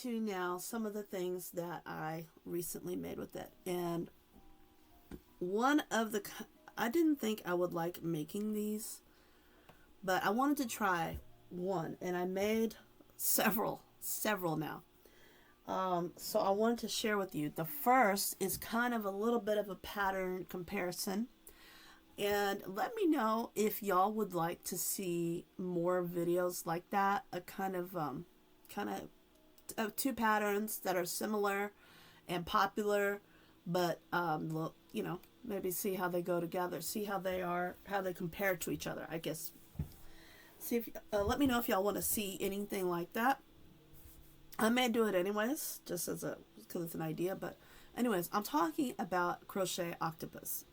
into now some of the things that I recently made with it. And one of the, I didn't think I would like making these, but I wanted to try one, and I made several now. So I wanted to share with you. The first is kind of a little bit of a pattern comparison. And let me know if y'all would like to see more videos like that. A kind of two patterns that are similar and popular, but look, you know, maybe see how they go together, see how they compare to each other. I guess. See if let me know if y'all want to see anything like that. I may do it anyways, just as because it's an idea. But anyways, I'm talking about crochet octopus.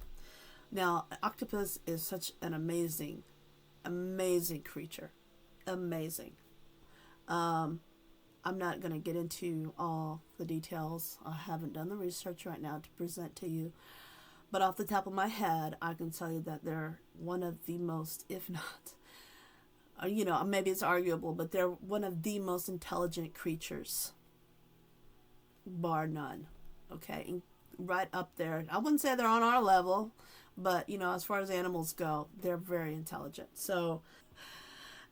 Now, octopus is such an amazing creature. Amazing. I'm not going to get into all the details. I haven't done the research right now to present to you. But off the top of my head, I can tell you that they're one of the most, if not, you know, maybe it's arguable, but they're one of the most intelligent creatures, bar none. Okay? Right up there. I wouldn't say they're on our level, but, you know, as far as animals go, they're very intelligent. So,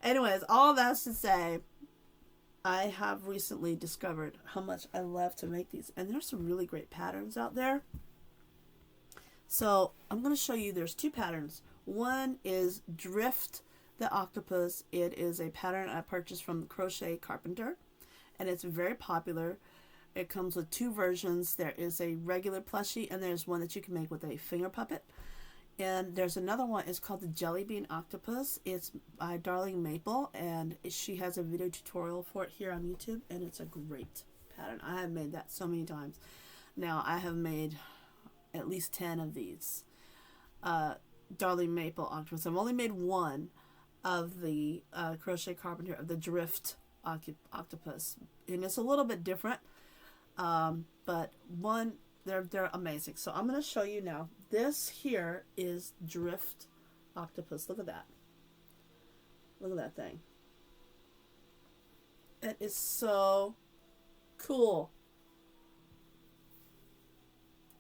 anyways, all that's to say, I have recently discovered how much I love to make these. And there's some really great patterns out there. So, I'm going to show you, there's two patterns. One is Drift the Octopus. It is a pattern I purchased from the Crochet Carpenter, and it's very popular. It comes with two versions. There is a regular plushie, and there's one that you can make with a finger puppet. And there's another one. It's called the Jelly Bean Octopus. It's by Darling Maple, and she has a video tutorial for it here on YouTube, and it's a great pattern. I have made that so many times. Now, I have made at least 10 of these Darling Maple Octopus. I've only made one of the Crochet Carpenter of the Drift Octopus, and it's a little bit different. But one, they're amazing. So I'm going to show you now. This here is Drift Octopus. Look at that. Look at that thing. It is so cool.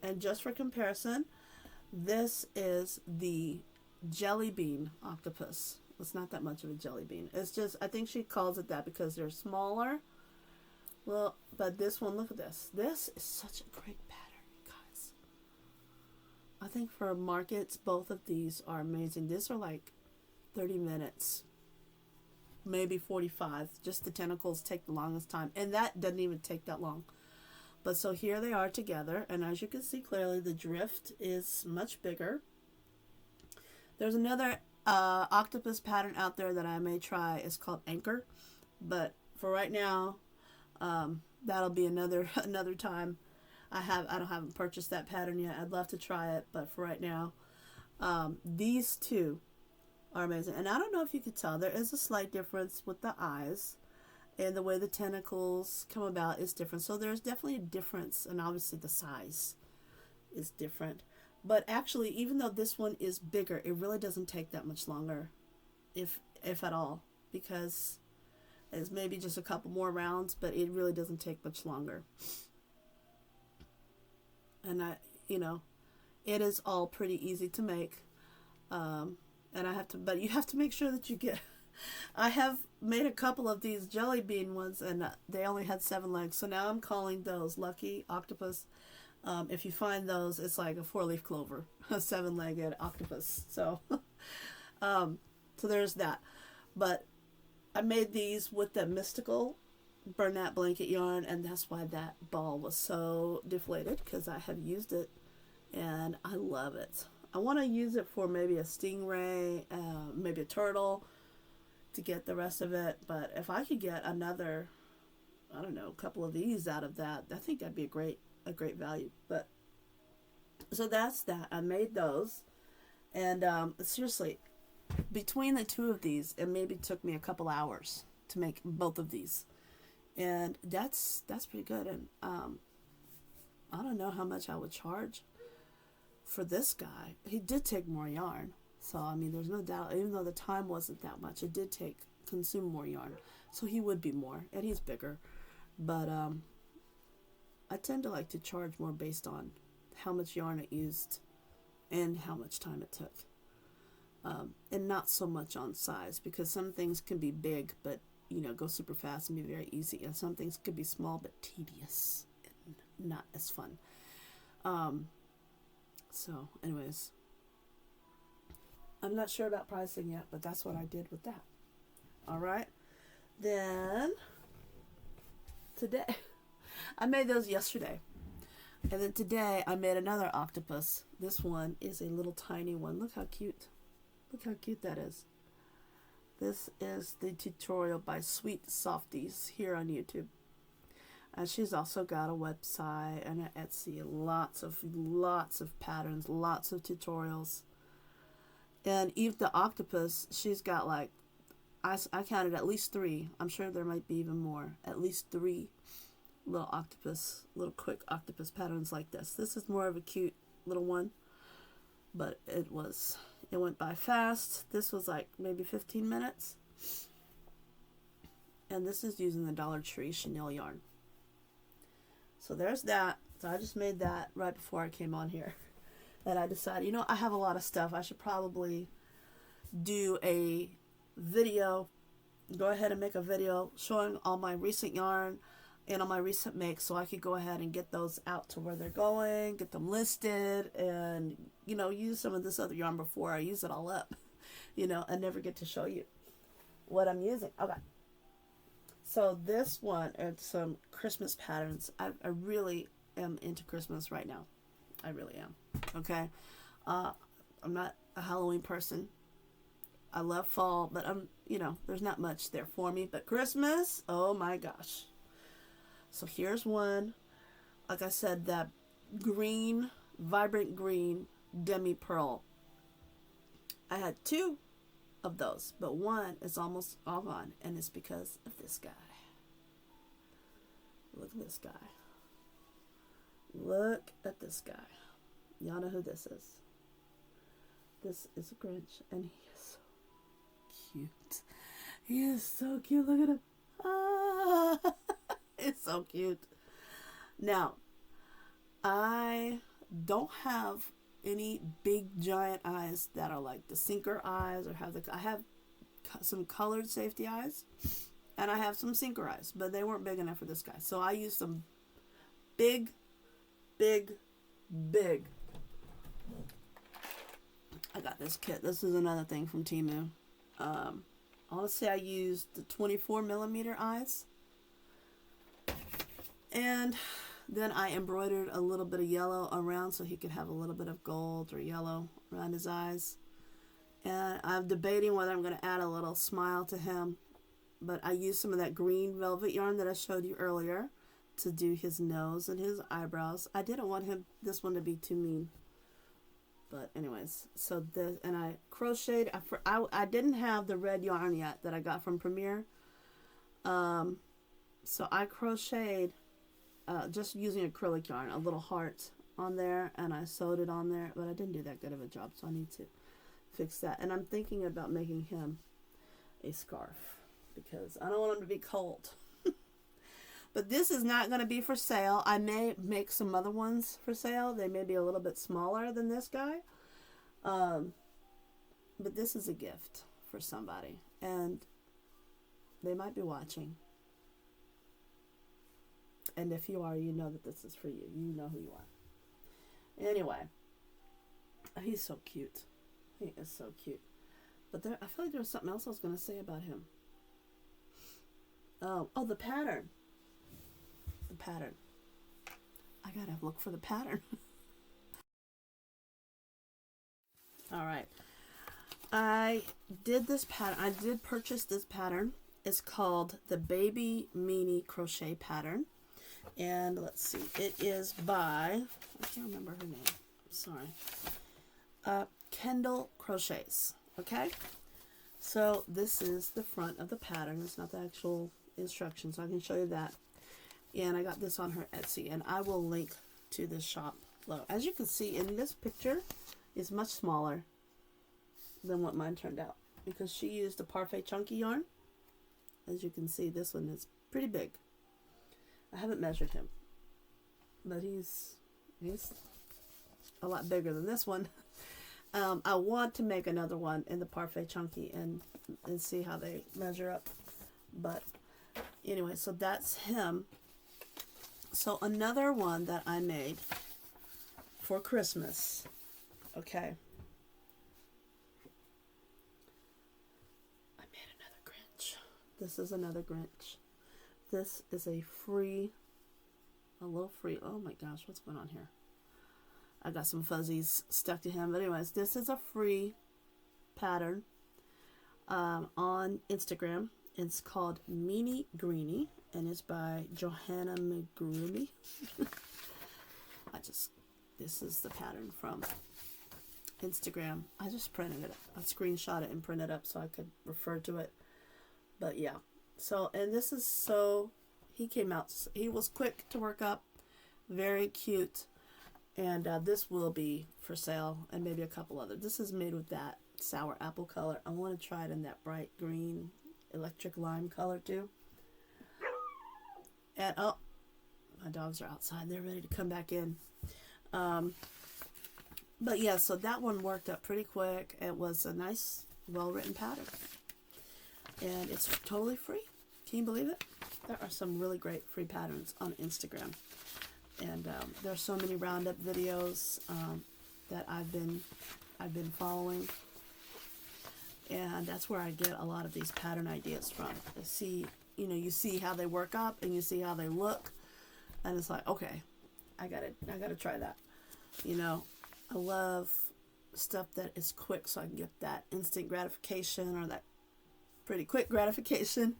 And just for comparison, this is the Jelly Bean Octopus. It's not that much of a jelly bean. It's just, I think she calls it that because they're smaller. Well, but this one, look at this. This is such a great pattern, guys. I think for markets, both of these are amazing. These are like 30 minutes, maybe 45. Just the tentacles take the longest time, and that doesn't even take that long. But so here they are together, and as you can see clearly, the drift is much bigger. There's another octopus pattern out there that I may try. It's called Anchor, but for right now, that'll be another time. I haven't purchased that pattern yet. I'd love to try it, but for right now, these two are amazing. And I don't know if you could tell, there is a slight difference with the eyes, and the way the tentacles come about is different. So there's definitely a difference, and obviously the size is different. But actually, even though this one is bigger, it really doesn't take that much longer, if at all, because it's maybe just a couple more rounds, but it really doesn't take much longer. And it is all pretty easy to make. And but you have to make sure that you get. I have made a couple of these jelly bean ones, and they only had 7 legs. So now I'm calling those Lucky Octopus. If you find those, it's like a 4-leaf clover, a 7-legged octopus. So, so there's that. But I made these with the mystical Bernat blanket yarn, and that's why that ball was so deflated, because I have used it, and I love it. I want to use it for maybe a stingray, maybe a turtle, to get the rest of it. But if I could get another, I don't know, a couple of these out of that, I think that'd be a great value. But so that's that. I made those, and seriously, between the two of these, it maybe took me a couple hours to make both of these, and that's pretty good. And I don't know how much I would charge for this guy. He did take more yarn, so I mean, there's no doubt, even though the time wasn't that much, it did consume more yarn, so he would be more, and he's bigger. But I tend to like to charge more based on how much yarn it used and how much time it took. And not so much on size, because some things can be big but, you know, go super fast and be very easy, and some things could be small but tedious and not as fun. So anyways, I'm not sure about pricing yet, but that's what I did with that. All right, then today I made those yesterday, and then today I made another octopus. This one is a little tiny one. Look how cute. Look how cute that is. This is the tutorial by Sweet Softies here on YouTube. And she's also got a website and an Etsy. Lots of patterns, lots of tutorials. And even the octopus, she's got like, I counted at least 3. I'm sure there might be even more. At least 3 little quick octopus patterns like this. This is more of a cute little one, but it went by fast. This was like maybe 15 minutes. And this is using the Dollar Tree chenille yarn. So there's that. So I just made that right before I came on here. And I decided, you know, I have a lot of stuff. I should probably do a video. Go ahead and make a video showing all my recent yarn and all my recent makes, so I could go ahead and get those out to where they're going, get them listed, and, you know, use some of this other yarn before I use it all up. You know, I never get to show you what I'm using. Okay. So this one are some Christmas patterns. I really am into Christmas right now. I really am. Okay. I'm not a Halloween person. I love fall, but you know, there's not much there for me. But Christmas, oh my gosh. So here's one. Like I said, that green, vibrant green demi pearl. I had 2 of those, but one is almost all gone, and it's because of this guy. Look at this guy. Look at this guy. Y'all know who this is. This is a Grinch, and he is so cute. He is so cute. Look at him. Ah, it's so cute. Now, I don't have any big giant eyes that are like the sinker eyes, or I have some colored safety eyes, and I have some sinker eyes, but they weren't big enough for this guy. So I used some big. I got this kit. This is another thing from Temu. Honestly, I used the 24mm eyes, and then I embroidered a little bit of yellow around so he could have a little bit of gold or yellow around his eyes. And I'm debating whether I'm going to add a little smile to him, but I used some of that green velvet yarn that I showed you earlier to do his nose and his eyebrows. I didn't want this one to be too mean. But anyways, so this, and I crocheted. I didn't have the red yarn yet that I got from Premier. So I crocheted just using acrylic yarn, a little heart on there, and I sewed it on there, but I didn't do that good of a job, so I need to fix that. And I'm thinking about making him a scarf because I don't want him to be cold. But this is not going to be for sale. I may make some other ones for sale. They may be a little bit smaller than this guy. But this is a gift for somebody. And they might be watching. And if you are, you know that this is for you. You know who you are. Anyway. He's so cute. He is so cute. But I feel like there was something else I was going to say about him. Oh, the pattern. Pattern. I gotta look for the pattern. All right. I did this pattern. I did purchase this pattern. It's called the Baby Meanie Crochet Pattern. And let's see. It is by, I can't remember her name. Sorry. Kendall Crochets. Okay. So this is the front of the pattern. It's not the actual instructions. So I can show you that. And I got this on her Etsy, and I will link to this shop below. As you can see in this picture, it's much smaller than what mine turned out because she used the Parfait Chunky yarn. As you can see, this one is pretty big. haven't measured him, but he's a lot bigger than this one. I want to make another one in the Parfait Chunky and see how they measure up. But anyway, so that's him. So another one that I made for Christmas. Okay. I made another Grinch. This is another Grinch. This is a little free. Oh my gosh, what's going on here? I got some fuzzies stuck to him. But anyways, this is a free pattern on Instagram. It's called Meanie Greenie, and it's by Johanna McGroomy. This is the pattern from Instagram. I just printed it. I screenshot it and printed it up so I could refer to it. But yeah. So, and this is he came out, he was quick to work up. Very cute. And this will be for sale, and maybe a couple other. This is made with that sour apple color. I want to try it in that bright green electric lime color too. And oh, my dogs are outside. They're ready to come back in. But yeah, so that one worked up pretty quick. It was a nice, well-written pattern. And it's totally free. Can you believe it? There are some really great free patterns on Instagram. And there's so many roundup videos that I've been following, and that's where I get a lot of these pattern ideas from. You see how they work up, and you see how they look, and it's like, okay, I gotta try that. I love stuff that is quick, so I can get that instant gratification or that pretty quick gratification.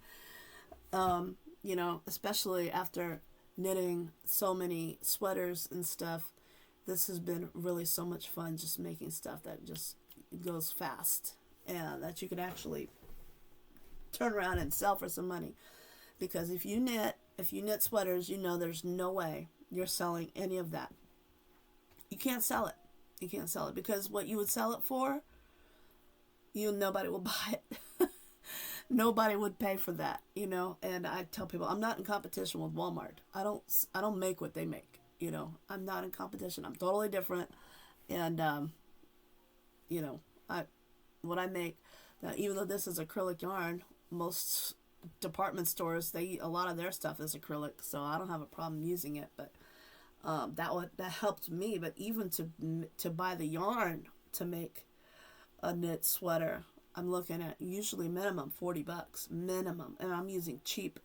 Especially after knitting so many sweaters and stuff, this has been really so much fun, just making stuff that just goes fast and that you can actually turn around and sell for some money. Because if you knit sweaters, there's no way you're selling any of that. You can't sell it. Because what you would sell it for, nobody will buy it. Nobody would pay for that, and I tell people I'm not in competition with Walmart. I don't make what they make, I'm not in competition. I'm totally different. And what I make, now, even though this is acrylic yarn, most department stores, a lot of their stuff is acrylic, so I don't have a problem using it. But that helped me. But even to buy the yarn to make a knit sweater, I'm looking at usually minimum $40 minimum, and I'm using cheap,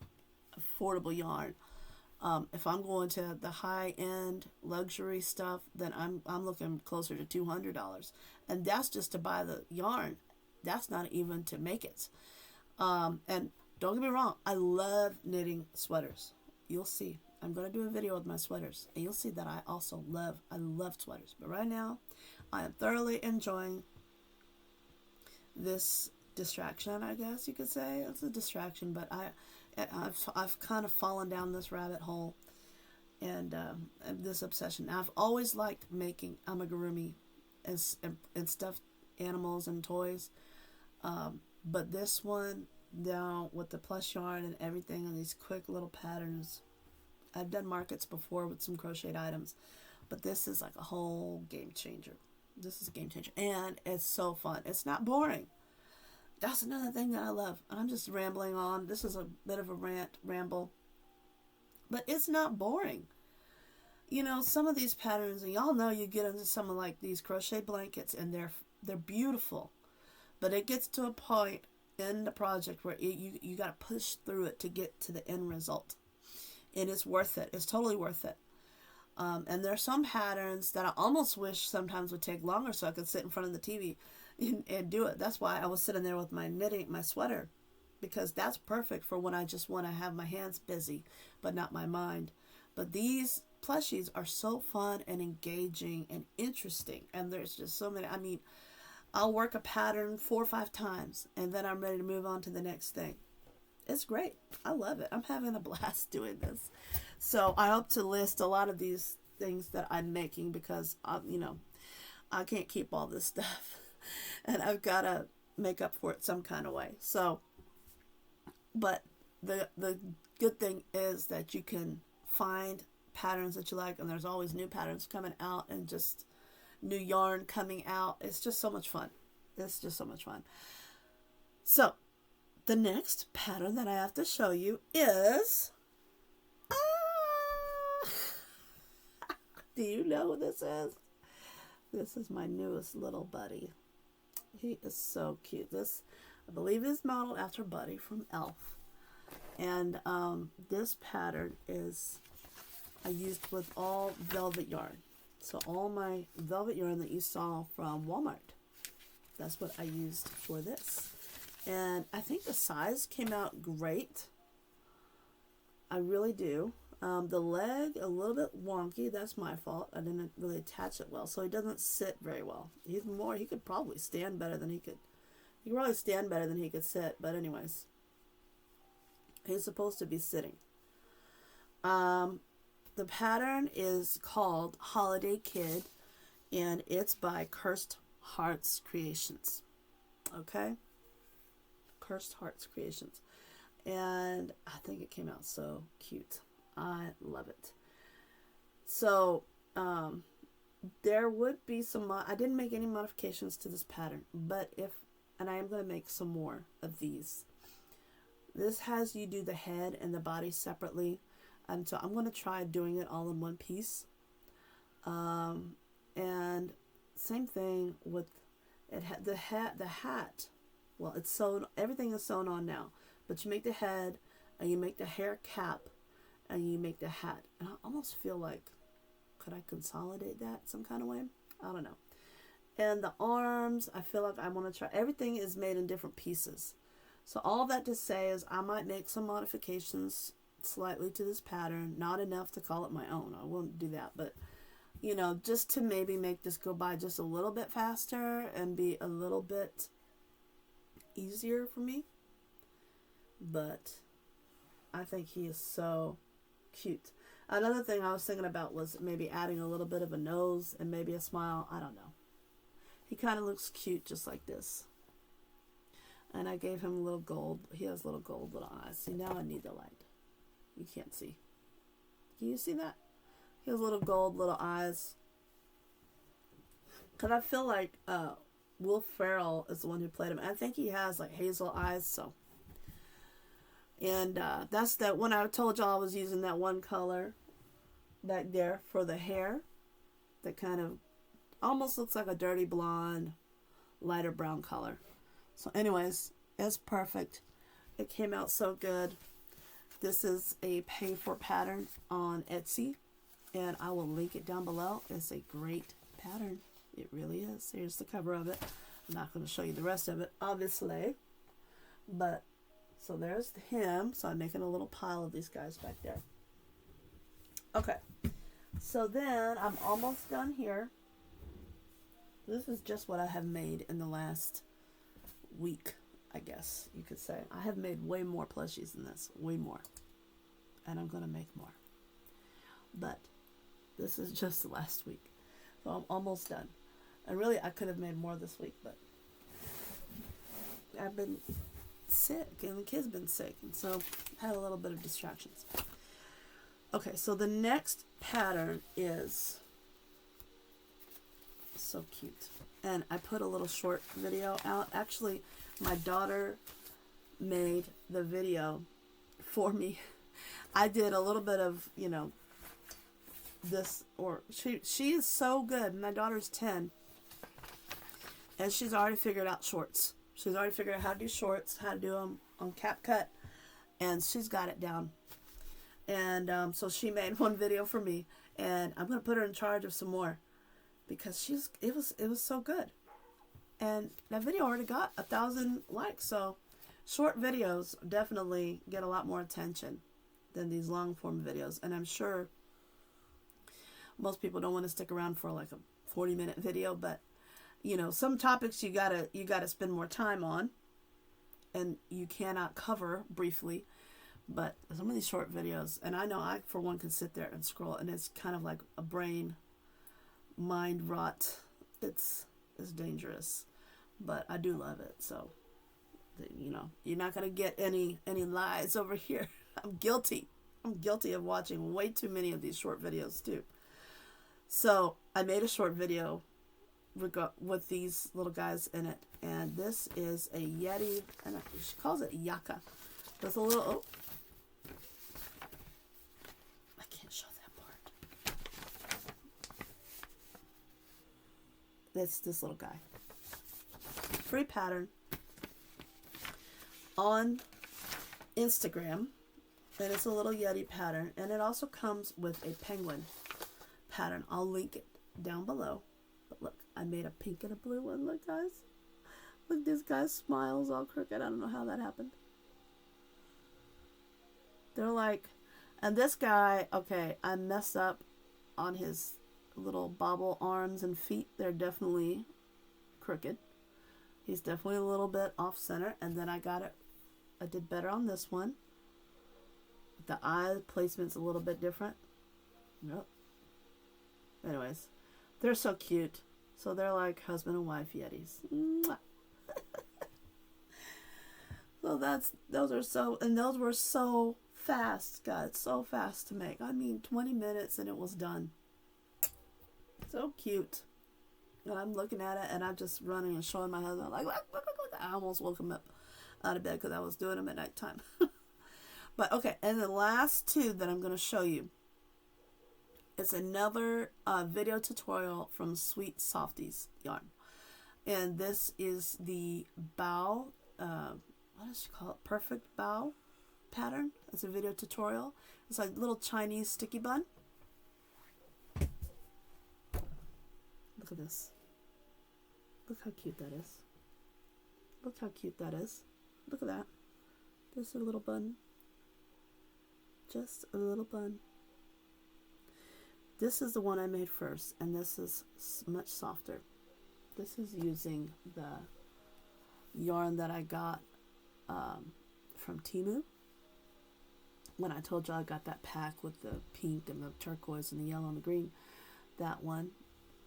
affordable yarn. If I'm going to the high end luxury stuff, then I'm looking closer to $200, and that's just to buy the yarn. That's not even to make it. And don't get me wrong, I love knitting sweaters. You'll see. I'm going to do a video with my sweaters, and you'll see that I love sweaters. But right now, I am thoroughly enjoying this distraction, I guess you could say. It's a distraction, but I've kind of fallen down this rabbit hole and this obsession. Now, I've always liked making amigurumi and stuffed animals and toys, but this one now with the plush yarn and everything and these quick little patterns, I've done markets before with some crocheted items, but this is like a whole game changer. This is a game changer, and it's so fun. It's not boring. That's another thing that I love. I'm just rambling on. This is a bit of a ramble, but it's not boring. Some of these patterns, and y'all know, you get into some of like these crochet blankets, and they're beautiful, but it gets to a point in the project where you got to push through it to get to the end result, and it's worth it. It's totally worth it. And there are some patterns that I almost wish sometimes would take longer so I could sit in front of the TV and do it. That's why I was sitting there with my sweater, because that's perfect for when I just want to have my hands busy, but not my mind. But these plushies are so fun and engaging and interesting. And there's just so many. I'll work a pattern 4 or 5 times, and then I'm ready to move on to the next thing. It's great. I love it. I'm having a blast doing this. So I hope to list a lot of these things that I'm making, because I can't keep all this stuff, and I've got to make up for it some kind of way. So, but the good thing is that you can find patterns that you like, and there's always new patterns coming out and just new yarn coming out. It's just so much fun. It's just so much fun. So the next pattern that I have to show you is, do you know who this is? This is my newest little buddy. He is so cute. This, I believe, is modeled after Buddy from Elf. And this pattern is, I used with all velvet yarn. So all my velvet yarn that you saw from Walmart, that's what I used for this. And I think the size came out great. I really do. The leg, a little bit wonky. That's my fault. I didn't really attach it well. So he doesn't sit very well. He could probably stand better than he could. He could probably stand better than he could sit. But anyways, he's supposed to be sitting. The pattern is called Holiday Kid, and it's by Cursed Hearts Creations. Okay? Cursed Hearts Creations. And I think it came out so cute. I love it. So, there would be some, I didn't make any modifications to this pattern, but and I am going to make some more of these. This has you do the head and the body separately. And so I'm going to try doing it all in one piece. And same thing with it. The hat. Well, it's sewn. Everything is sewn on now. But you make the head, and you make the hair cap, and you make the hat. And I almost feel like, could I consolidate that some kind of way? I don't know. And the arms, I feel like I want to try. Everything is made in different pieces. So all that to say is I might make some modifications slightly to this pattern. Not enough to call it my own. I won't do that. But, you know, just to maybe make this go by just a little bit faster and be a little bit easier for me. But I think he is so cute. Another thing I was thinking about was maybe adding a little bit of a nose and maybe a smile. I don't know. He kind of looks cute just like this. And I gave him a little gold. He has little gold little eyes. See, now I need the light. You can't see. Can you see that? He has little gold little eyes. Because I feel like Will Ferrell is the one who played him. I think he has like hazel eyes, so. And that's that one I told y'all I was using that one color back there for the hair. That kind of almost looks like a dirty blonde, lighter brown color. So anyways, it's perfect. It came out so good. This is a pay for pattern on Etsy, and I will link it down below. It's a great pattern. It really is. Here's the cover of it. I'm not going to show you the rest of it, obviously. But, so there's him. So I'm making a little pile of these guys back there. Okay. So then I'm almost done here. This is just what I have made in the last week, I guess you could say. I have made way more plushies than this. Way more. And I'm going to make more. But this is just the last week. So I'm almost done. And really, I could have made more this week, but I've been sick, and the kids been sick, and so I had a little bit of distractions. Okay, so the next pattern is so cute. And I put a little short video out. Actually, my daughter made the video for me. I did a little bit of, you know, this, or she is so good. My daughter's 10, and she's already figured out shorts. She's already figured out how to do shorts, how to do them on CapCut, and she's got it down. And so she made one video for me, and I'm gonna put her in charge of some more because it was so good. And that video already got 1,000 likes. So short videos definitely get a lot more attention than these long form videos. And I'm sure most people don't want to stick around for like a 40-minute video, but you know, some topics you gotta spend more time on, and you cannot cover briefly. But some of these short videos, and I know I for one can sit there and scroll, and it's kind of like a mind rot. It's dangerous, but I do love it. So, you know, you're not gonna get any lies over here. I'm guilty. I'm guilty of watching way too many of these short videos too. So I made a short video with these little guys in it, and this is a Yeti, and she calls it Yaka. There's a little, oh, I can't show that part. It's this little guy. Free pattern on Instagram, and it's a little Yeti pattern, and it also comes with a penguin pattern. I'll link it down below. But look, I made a pink and a blue one. Look, guys. Look, this guy's smile's all crooked. I don't know how that happened. They're like, and this guy, okay, I messed up on his little bobble arms and feet. They're definitely crooked. He's definitely a little bit off center. And then I did better on this one. The eye placement's a little bit different. Nope. Anyways, they're so cute. So they're like husband and wife Yetis. So those were so fast, guys. So fast to make. I mean, 20 minutes and it was done. So cute. And I'm looking at it and I'm just running and showing my husband, like, look. I almost woke him up out of bed because I was doing them at nighttime. But okay, and the last two that I'm going to show you, it's another video tutorial from Sweet Softies yarn. And this is the bow, what does she call it? Perfect bow pattern. It's a video tutorial. It's like little Chinese sticky bun. Look at this. Look how cute that is. Look how cute that is. Look at that. Just a little bun. Just a little bun. This is the one I made first, and this is much softer. This is using the yarn that I got from Temu. When I told you I got that pack with the pink and the turquoise and the yellow and the green, that one,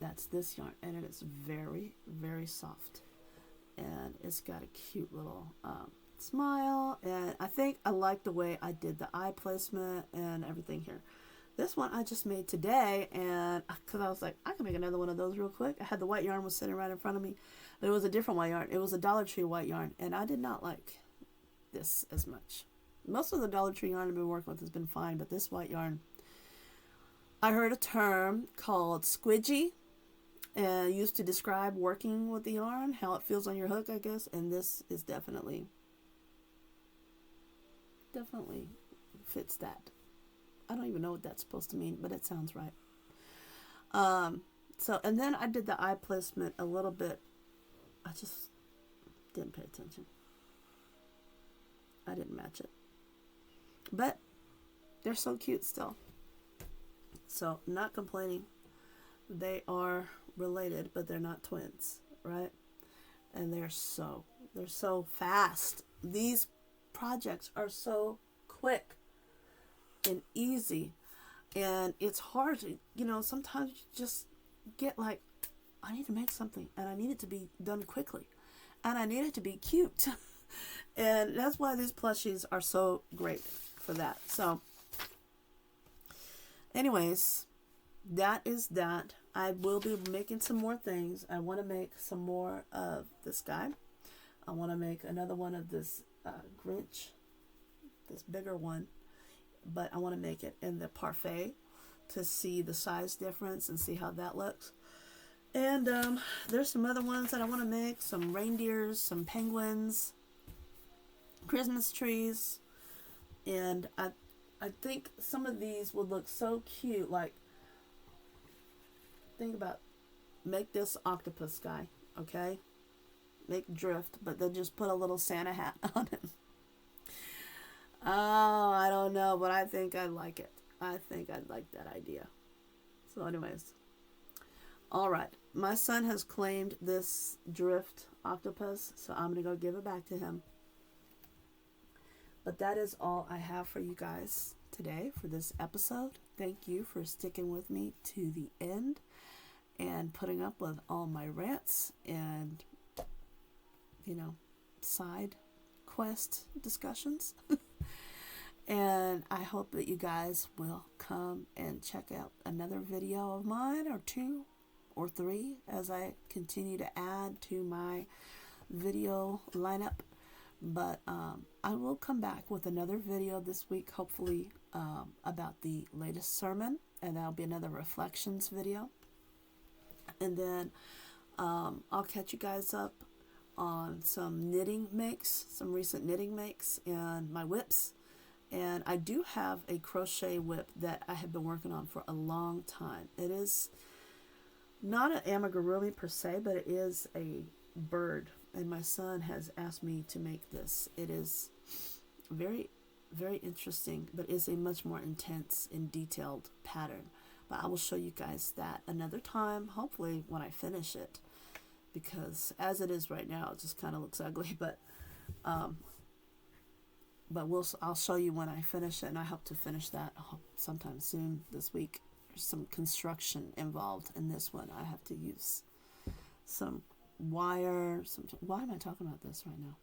that's this yarn, and it is very, very soft. And it's got a cute little smile, and I think I like the way I did the eye placement and everything here. This one I just made today, and because I was like, I can make another one of those real quick. I had the white yarn was sitting right in front of me, but it was a different white yarn. It was a Dollar Tree white yarn, and I did not like this as much. Most of the Dollar Tree yarn I've been working with has been fine, but this white yarn, I heard a term called squidgy, and used to describe working with the yarn, how it feels on your hook, I guess, and this is definitely fits that. I don't even know what that's supposed to mean, but it sounds right. So, and then I did the eye placement a little bit. I just didn't pay attention. I didn't match it. But they're so cute still. So, not complaining. They are related, but they're not twins, right? And they're so fast. These projects are so quick and easy, and it's hard to, sometimes you just get like, I need to make something and I need it to be done quickly and I need it to be cute. And that's why these plushies are so great for that. So anyways, that is that. I will be making some more things. I want to make some more of this guy. I want to make another one of this Grinch, this bigger one, but I want to make it in the parfait to see the size difference and see how that looks. And there's some other ones that I want to make, some reindeers, some penguins, Christmas trees, and I think some of these would look so cute. Like, think about, make this octopus guy, okay? Make drift, but then just put a little Santa hat on him. Oh, I don't know, but I think I like it. I think I'd like that idea. So anyways, all right. My son has claimed this drift octopus, so I'm going to go give it back to him. But that is all I have for you guys today for this episode. Thank you for sticking with me to the end and putting up with all my rants and, side quest discussions. And I hope that you guys will come and check out another video of mine, or 2 or 3, as I continue to add to my video lineup. But I will come back with another video this week, hopefully about the latest sermon, and that'll be another reflections video. And then I'll catch you guys up on some knitting makes, some recent knitting makes, and my whips. And I do have a crochet whip that I have been working on for a long time. It is not an amigurumi per se, but it is a bird. And my son has asked me to make this. It is very, very interesting, but is a much more intense and detailed pattern. But I will show you guys that another time, hopefully when I finish it. Because as it is right now, it just kind of looks ugly. But I'll show you when I finish it, and I hope to finish that sometime soon this week. There's some construction involved in this one. I have to use some wire. Why am I talking about this right now?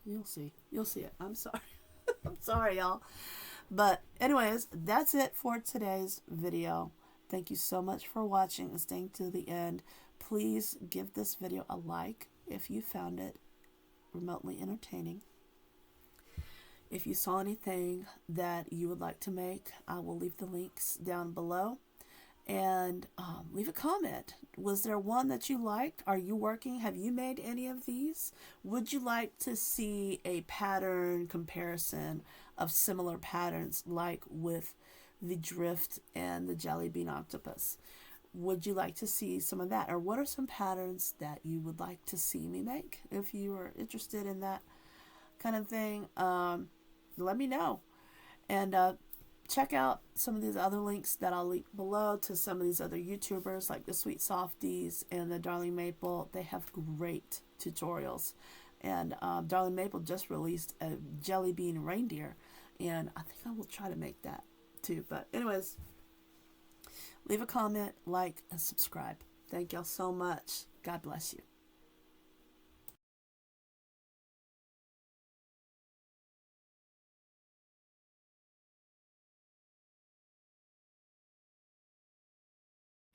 You'll see. You'll see it. I'm sorry. I'm sorry, y'all. But anyways, that's it for today's video. Thank you so much for watching and staying to the end. Please give this video a like if you found it remotely entertaining. If you saw anything that you would like to make, I will leave the links down below. And leave a comment. Was there one that you liked? Are you working? Have you made any of these? Would you like to see a pattern comparison of similar patterns, like with the drift and the jelly bean octopus? Would you like to see some of that? Or what are some patterns that you would like to see me make? If you are interested in that kind of thing, let me know. And check out some of these other links that I'll link below to some of these other YouTubers, like the Sweet Softies and the Darling Maple. They have great tutorials. And Darling Maple just released a jelly bean reindeer, and I think I will try to make that too. But anyways, leave a comment, like, and subscribe. Thank y'all so much. God bless you.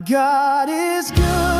God is good.